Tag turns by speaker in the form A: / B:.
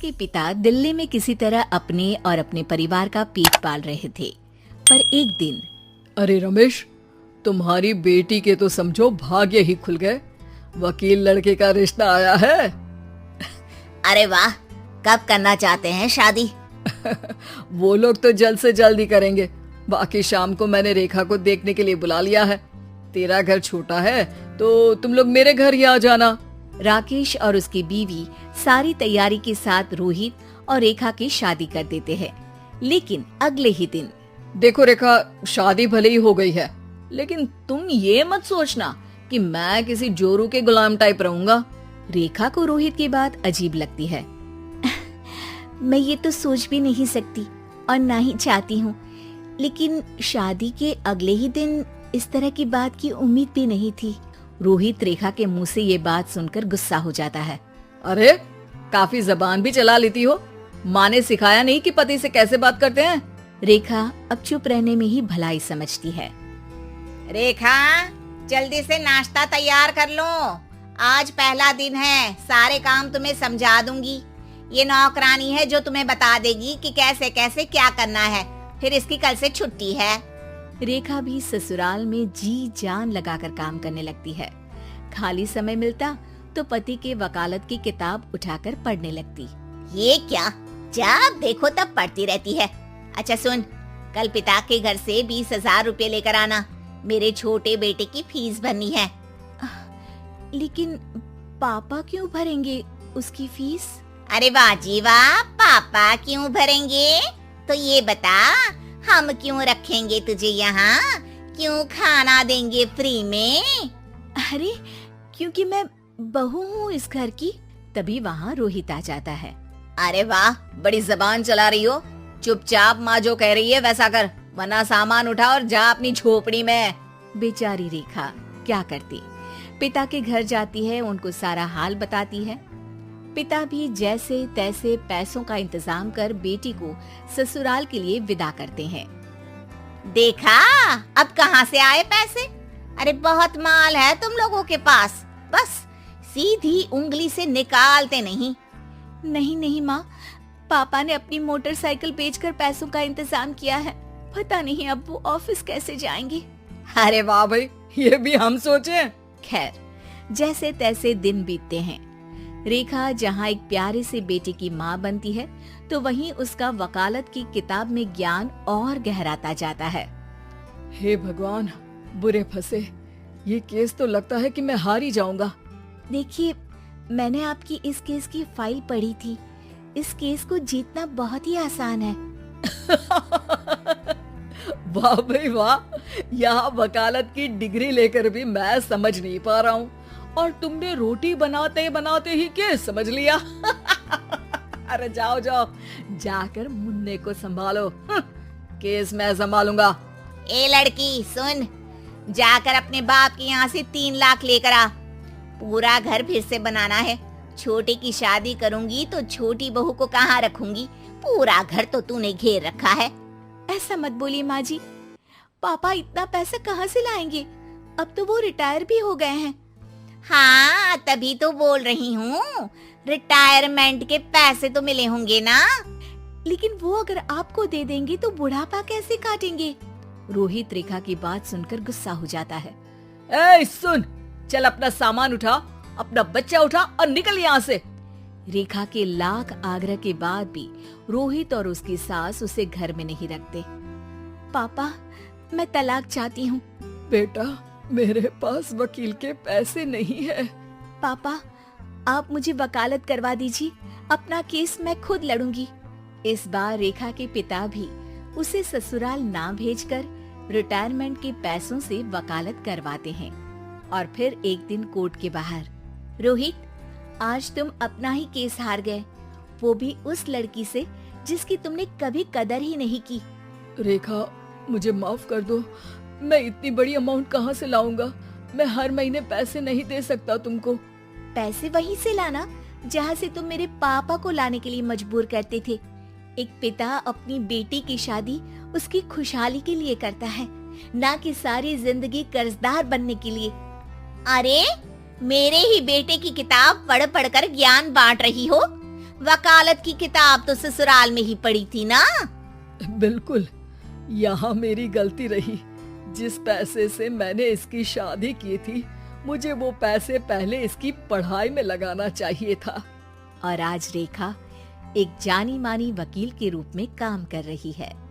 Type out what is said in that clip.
A: के पिता दिल्ली में किसी तरह अपने और अपने परिवार का पेट पाल रहे थे। पर एक दिन,
B: अरे रमेश, तुम्हारी बेटी के तो समझो भाग्य ही खुल गए। वकील लड़के का रिश्ता आया है।
C: अरे वाह, कब करना चाहते हैं शादी?
B: वो लोग तो जल्द से जल्द ही करेंगे। बाकी शाम को मैंने रेखा को देखने के लिए बुला लिया है। तेरा घर छोटा है तो तुम लोग मेरे घर ही आ जाना।
A: राकेश और उसकी बीवी सारी तैयारी के साथ रोहित और रेखा की शादी कर देते हैं। लेकिन अगले ही दिन,
B: देखो रेखा, शादी भले ही हो गई है, लेकिन तुम ये मत सोचना कि मैं किसी जोरू के गुलाम टाइप रहूंगा।
A: रेखा को रोहित की बात अजीब लगती है। मैं ये तो सोच भी नहीं सकती और ना ही चाहती हूँ, लेकिन शादी के अगले ही दिन इस तरह की बात की उम्मीद भी नहीं थी। रोहित रेखा के मुंह से ये बात सुनकर गुस्सा हो जाता है।
B: अरे, काफी जबान भी चला लेती हो। माँ ने सिखाया नहीं कि पति से कैसे बात करते हैं?
A: रेखा अब चुप रहने में ही भलाई समझती है।
C: रेखा, जल्दी से नाश्ता तैयार कर लो। आज पहला दिन है, सारे काम तुम्हें समझा दूंगी। ये नौकरानी है जो तुम्हें बता देगी कि कैसे कैसे क्या करना है। फिर इसकी कल से छुट्टी है।
A: रेखा भी ससुराल में जी जान लगाकर काम करने लगती है। खाली समय मिलता तो पति के वकालत की किताब उठाकर पढ़ने लगती।
C: ये क्या, जब देखो तब पढ़ती रहती है। अच्छा सुन, कल पिता के घर से 20,000 रुपए लेकर आना। मेरे छोटे बेटे की फीस भरनी है।
A: लेकिन पापा क्यों भरेंगे उसकी फीस?
C: अरे वाह जी वाह, पापा क्यों भरेंगे? तो ये बता, हम क्यों रखेंगे तुझे यहाँ? क्यों खाना देंगे फ्री में?
A: अरे, क्योंकि मैं बहू हूँ इस घर की। तभी वहाँ रोहित आ जाता है।
C: अरे वाह, बड़ी जबान चला रही हो। चुपचाप माँ जो कह रही है वैसा कर, वरना सामान उठा और जा अपनी झोपड़ी में।
A: बेचारी रेखा क्या करती, पिता के घर जाती है, उनको सारा हाल बताती है। पिता भी जैसे तैसे पैसों का इंतजाम कर बेटी को ससुराल के लिए विदा करते हैं।
C: देखा, अब कहाँ से आए पैसे? अरे बहुत माल है तुम लोगों के पास, बस सीधी उंगली से निकालते नहीं।
A: नहीं नहीं माँ, पापा ने अपनी मोटरसाइकिल बेचकर पैसों का इंतजाम किया है। पता नहीं अब वो ऑफिस कैसे जाएंगे।
B: अरे वाह भाई, ये भी हम सोचे।
A: खैर, जैसे तैसे दिन बीतते हैं। रेखा जहाँ एक प्यारे से बेटे की माँ बनती है, तो वहीं उसका वकालत की किताब में ज्ञान और गहराता जाता है।
B: हे भगवान, बुरे फंसे। ये केस तो लगता है कि मैं हार ही जाऊंगा।
A: देखिए, मैंने आपकी इस केस की फाइल पढ़ी थी। इस केस को जीतना बहुत ही आसान है।
B: वाह भाई वाह, यहाँ वकालत की डिग्री लेकर भी मैं समझ नहीं पा रहा हूँ, और तुमने रोटी बनाते बनाते ही केस समझ लिया। अरे जाओ जाओ, जाकर मुन्ने को संभालो। केस मैं संभालूंगा।
C: ए लड़की सुन, जाकर अपने बाप के यहाँ से 3 लाख लेकर आ। पूरा घर फिर से बनाना है। छोटे की शादी करूंगी तो छोटी बहू को कहाँ रखूंगी? पूरा घर तो तूने घेर रखा है।
A: ऐसा मत बोलिए माँ जी, पापा इतना पैसा कहाँ से लाएंगे? अब तो वो रिटायर भी हो गए हैं।
C: हाँ, तभी तो बोल रही हूँ, रिटायरमेंट के पैसे तो मिले होंगे ना।
A: लेकिन वो अगर आपको दे देंगे तो बुढ़ापा कैसे काटेंगे? रोहित रेखा की बात सुनकर गुस्सा हो जाता है।
B: ए सुन, चल अपना सामान उठा, अपना बच्चा उठा और निकल यहाँ से।
A: रेखा के लाख आग्रह के बाद भी रोहित और उसकी सास उसे घर में नहीं रखते। पापा, मैं तलाक चाहती हूँ।
B: बेटा, मेरे पास वकील के पैसे नहीं है।
A: पापा, आप मुझे वकालत करवा दीजिए, अपना केस मैं खुद लड़ूंगी। इस बार रेखा के पिता भी उसे ससुराल ना भेजकर रिटायरमेंट के पैसों से वकालत करवाते हैं। और फिर एक दिन कोर्ट के बाहर, रोहित, आज तुम अपना ही केस हार गए, वो भी उस लड़की से जिसकी तुमने कभी कदर ही नहीं की।
B: रेखा, मुझे माफ कर दो। मैं इतनी बड़ी अमाउंट कहाँ से लाऊंगा? मैं हर महीने पैसे नहीं दे सकता तुमको।
A: पैसे वहीं से लाना जहाँ से तुम मेरे पापा को लाने के लिए मजबूर करते थे। एक पिता अपनी बेटी की शादी उसकी खुशहाली के लिए करता है, ना कि सारी जिंदगी कर्जदार बनने के लिए।
C: अरे, मेरे ही बेटे की किताब पढ़ पढ़ कर ज्ञान बांट रही हो? वकालत की किताब तो ससुराल में ही पड़ी थी ना।
B: बिल्कुल, यहाँ मेरी गलती रही। जिस पैसे से मैंने इसकी शादी की थी, मुझे वो पैसे पहले इसकी पढ़ाई में लगाना चाहिए था।
A: और आज रेखा एक जानी मानी वकील के रूप में काम कर रही है।